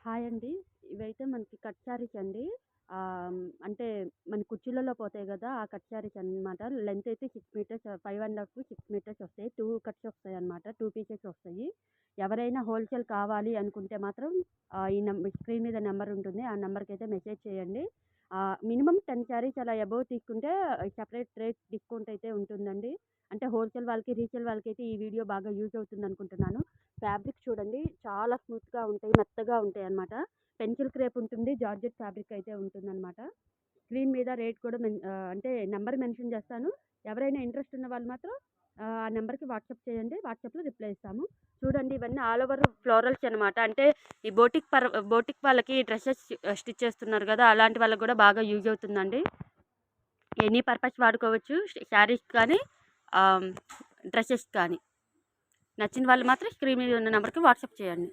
Hi అండి. ఇవైతే మనకి కట్ శారీస్ అండి. అంటే మన కుర్చీలలో పోతాయి గదా! ఆ కట్ శారీస్ అన్నమాట. లెంత్ అయితే 6 మీటర్స్ 5 ½ 6 మీటర్స్ వస్తాయి. 2 కట్స్ వస్తాయన్నమాట. 2 పీసెస్ వస్తాయి. ఎవరైనా హోల్‌సేల్ కావాలి అనుకుంటే మాత్రం ఈ స్క్రీన్ మీద నంబర్ ఉంటుంది. ఆ నంబర్‌కైతే మెసేజ్ చేయండి. మినిమమ్ 10 శారీస్ అలా అబోవ్ తీసుకుంటే సెపరేట్ రేట్ డిస్కౌంట్ అయితే ఉంటుందండి. అంటే హోల్‌సేల్ వాళ్ళకి, రీసేల్ వాళ్ళకైతే ఈ వీడియో బాగా యూజ్ అవుతుందనుకుంటున్నాను. ఫ్యాబ్రిక్ చూడండి చాలా స్మూత్‌గా ఉంటాయి. మెత్తగా ఉంటాయన్నమాట. పెన్సిల్ క్రేప్ ఉంటుంది. జార్జెట్ ఫ్యాబ్రిక్ అయితే ఉంటుందన్నమాట. స్క్రీన్ మీద రేట్ కూడా అంటే నంబర్ మెన్షన్ చేస్తాను. ఎవరైనా ఇంట్రెస్ట్ ఉన్న వాళ్ళు మాత్రం ఆ నంబర్‌కి వాట్సాప్ చేయండి. వాట్సాప్‌లో రిప్లై ఇస్తాము. చూడండి ఇవన్నీ ఆల్ ఓవర్ ఫ్లోరల్స్ అనమాట. అంటే ఈ బోటిక్ వాళ్ళకి డ్రెసెస్ స్టిచ్ చేస్తున్నారు గదా! అలాంటి వాళ్ళకి గూడా బాగా యూజ్ అవుతుందండి. ఎనీ పర్పస్ వాడుకోవచ్చు. శారీస్ కానీ, ఆహ్, డ్రెసెస్ కానీ. నచ్చిన వాళ్ళు మాత్రం స్క్రీన్ మీద ఉన్న నంబర్‌కి వాట్సాప్ చేయండి.